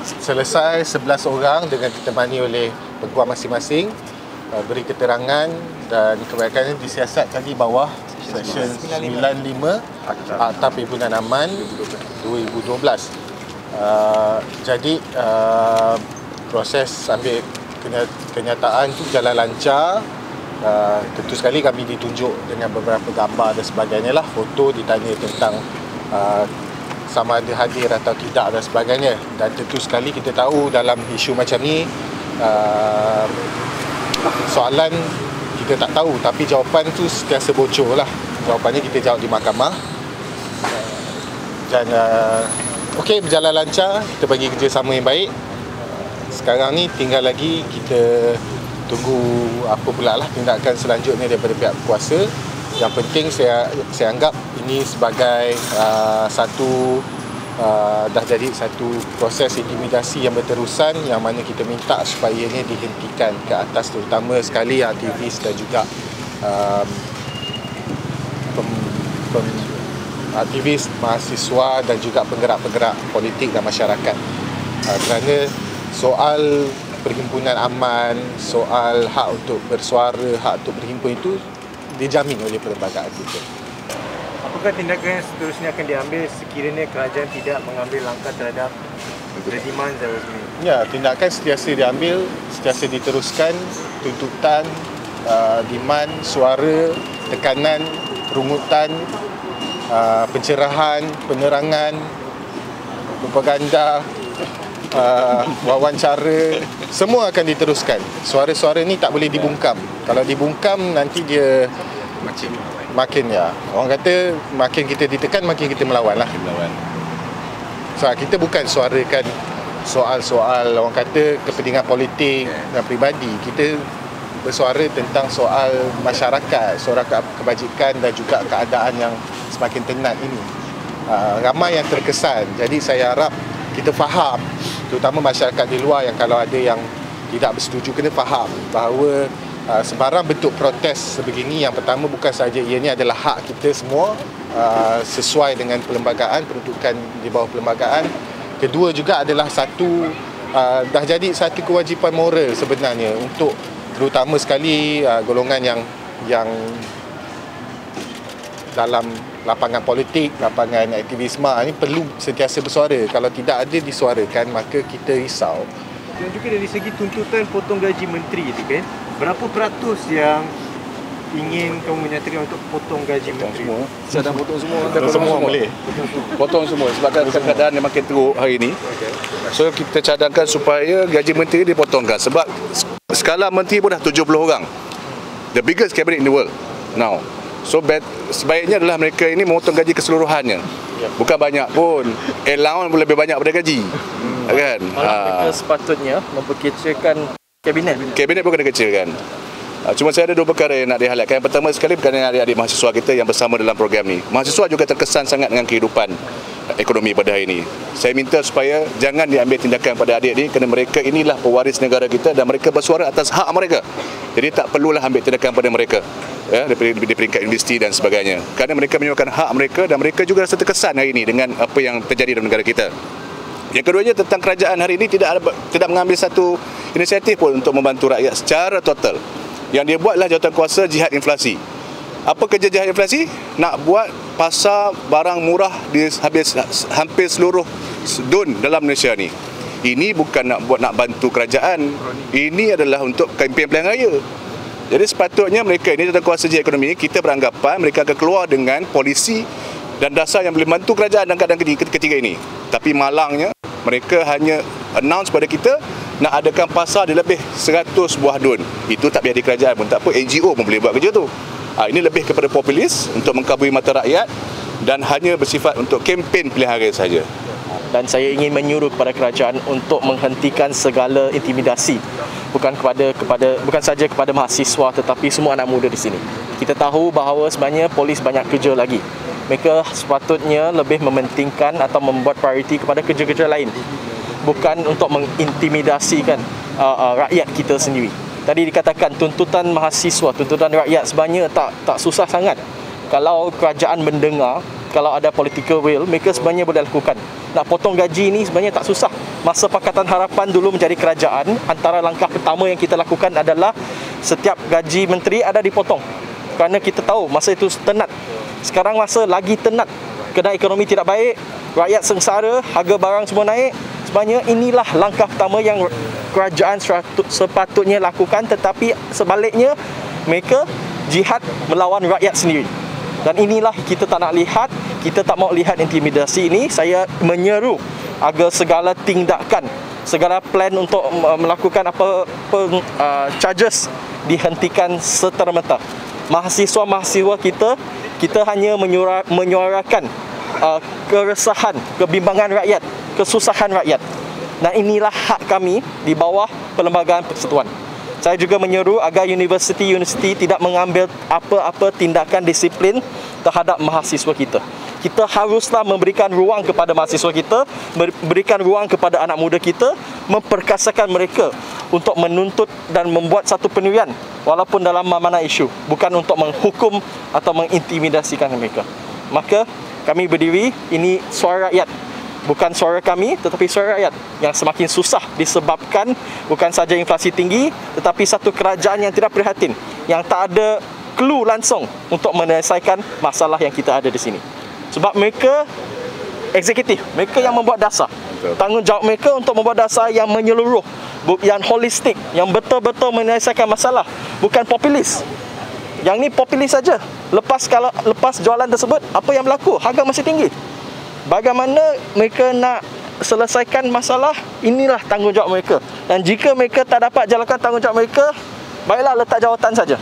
selesai 11 orang dengan ditemani oleh peguam masing-masing beri keterangan, dan kebanyakannya disiasatkan di bawah Seksyen 95 Akta Perhimpunan Aman 2012. Jadi proses ambil kenyataan itu jalan lancar. Tentu sekali kami ditunjuk dengan beberapa gambar dan sebagainya lah, foto, ditanya tentang sama ada hadir atau tidak dan sebagainya. Dan tentu sekali kita tahu dalam isu macam ni soalan kita tak tahu, tapi jawapan tu sentiasa bocor lah. Jawapannya kita jawab di mahkamah. Dan okey, berjalan lancar, kita bagi kerjasama yang baik. Sekarang ni tinggal lagi kita tunggu apa pula lah tindakan selanjutnya daripada pihak kuasa. Yang penting saya anggap ini sebagai dah jadi satu proses intimidasi yang berterusan, yang mana kita minta supaya ini dihentikan ke atas, terutama sekali aktivis dan juga aktivis mahasiswa dan juga penggerak-penggerak politik dan masyarakat. Kerana soal perhimpunan aman, soal hak untuk bersuara, hak untuk berhimpun itu dijamin oleh perlembagaan kita. Apakah tindakan seterusnya akan diambil sekiranya kerajaan tidak mengambil langkah terhadap rediman Zahra Azmi? Ya, tindakan sentiasa diambil, sentiasa diteruskan. Tuntutan, demand, suara, tekanan, rungutan, pencerahan, penerangan, propaganda, wawancara, semua akan diteruskan. Suara-suara ni tak boleh dibungkam. Kalau dibungkam nanti dia makin ya. Orang kata makin kita ditekan makin kita melawan lah. So kita bukan suarakan soal-soal orang kata kepentingan politik dan peribadi. Kita bersuara tentang soal masyarakat, soal kebajikan dan juga keadaan yang semakin tenat ini. Ramai yang terkesan. Jadi saya harap kita faham, terutama masyarakat di luar, yang kalau ada yang tidak bersetuju, kena faham bahawa sebarang bentuk protes sebegini, yang pertama bukan sahaja ianya adalah hak kita semua sesuai dengan perlembagaan, peruntukan di bawah perlembagaan. Kedua juga adalah dah jadi satu kewajipan moral sebenarnya untuk terutama sekali golongan yang dalam lapangan politik, lapangan aktivisme ini perlu sentiasa bersuara. Kalau tidak ada disuarakan, maka kita risau. Dan juga dari segi tuntutan potong gaji menteri itu kan, berapa peratus yang ingin kamu menyatakan untuk potong gaji menteri? Semua. Saya dah potong semua. Semua boleh. Potong semua sebab keadaan yang makin teruk hari ini. So kita cadangkan supaya gaji menteri dipotongkan sebab skala menteri pun dah 70 orang. The biggest cabinet in the world now. So sebaiknya adalah mereka ini memotong gaji keseluruhannya. Bukan banyak pun. Allowance pun lebih banyak daripada gaji. Kan? Mereka sepatutnya memperkecilkan kabinet. Kabinet pun kena kecilkan. Cuma saya ada dua perkara yang nak dihighlightkan. Yang pertama sekali berkaitan adik-adik mahasiswa kita yang bersama dalam program ni. Mahasiswa juga terkesan sangat dengan kehidupan ekonomi pada hari ini. Saya minta supaya jangan diambil tindakan pada adik ni, kerana mereka inilah pewaris negara kita dan mereka bersuara atas hak mereka. Jadi tak perlulah ambil tindakan pada mereka. Ya, di peringkat universiti dan sebagainya. Kerana mereka menyuarakan hak mereka dan mereka juga rasa terkesan hari ini dengan apa yang terjadi dalam negara kita. Yang keduanya tentang kerajaan hari ini tidak mengambil satu inisiatif pun untuk membantu rakyat secara total. Yang dia buatlah jawatan kuasa jihad inflasi. Apa kerja jihad inflasi? Nak buat pasar barang murah di hampir seluruh dun dalam Malaysia ni. Ini bukan nak bantu kerajaan. Ini adalah untuk kempen pilihan raya. Jadi sepatutnya mereka ini jawatan kuasa jihad ekonomi, kita beranggapan mereka akan keluar dengan polisi dan dasar yang boleh bantu kerajaan dalam keadaan ketiga ini. Tapi malangnya mereka hanya announce pada kita nak adakan pasar di lebih 100 buah dun. Itu tak biar di kerajaan pun tak apa, NGO pun boleh buat kerja tu. Ini lebih kepada populis untuk mengkabui mata rakyat dan hanya bersifat untuk kempen pilihan raya saja. Dan saya ingin menyuruh kepada kerajaan untuk menghentikan segala intimidasi, bukan saja kepada mahasiswa tetapi semua anak muda di sini. Kita tahu bahawa sebenarnya polis banyak kerja lagi. Mereka sepatutnya lebih mementingkan atau membuat prioriti kepada kerja-kerja lain, bukan untuk mengintimidasikan rakyat kita sendiri. Tadi dikatakan tuntutan mahasiswa, tuntutan rakyat sebenarnya tak susah sangat. Kalau kerajaan mendengar, kalau ada political will, mereka sebenarnya boleh lakukan. Nak potong gaji ni sebenarnya tak susah. masa Pakatan Harapan dulu menjadi kerajaan, antara langkah pertama yang kita lakukan adalah setiap gaji menteri ada dipotong. Kerana kita tahu masa itu tenat. Sekarang masa lagi tenat. Kerana ekonomi tidak baik, rakyat sengsara, harga barang semua naik. Sebenarnya inilah langkah pertama yang kerajaan sepatutnya lakukan, tetapi sebaliknya mereka jihad melawan rakyat sendiri. Dan inilah kita tak nak lihat, kita tak mahu lihat intimidasi ini. Saya menyeru agar segala tindakan, segala plan untuk melakukan charges dihentikan setermata. Mahasiswa-mahasiswa kita hanya menyuarakan keresahan, kebimbangan rakyat, kesusahan rakyat. Dan inilah hak kami di bawah Perlembagaan Persekutuan. Saya juga menyeru agar universiti tidak mengambil apa-apa tindakan disiplin terhadap mahasiswa kita. Kita haruslah memberikan ruang kepada mahasiswa kita, memberikan ruang kepada anak muda kita, memperkasakan mereka untuk menuntut dan membuat satu pendirian walaupun dalam mana isu, bukan untuk menghukum atau mengintimidasikan mereka. Maka kami berdiri, ini suara rakyat. Bukan suara kami, tetapi suara rakyat yang semakin susah disebabkan bukan saja inflasi tinggi, tetapi satu kerajaan yang tidak prihatin, yang tak ada clue langsung untuk menyelesaikan masalah yang kita ada di sini. Sebab mereka eksekutif, mereka yang membuat dasar. Tanggungjawab mereka untuk membuat dasar yang menyeluruh, yang holistik, yang betul-betul menyelesaikan masalah, bukan populis. Yang ni populis saja. Lepas jualan tersebut, apa yang berlaku? Harga masih tinggi. Bagaimana mereka nak selesaikan masalah, inilah tanggungjawab mereka. Dan jika mereka tak dapat jalankan tanggungjawab mereka, baiklah letak jawatan saja.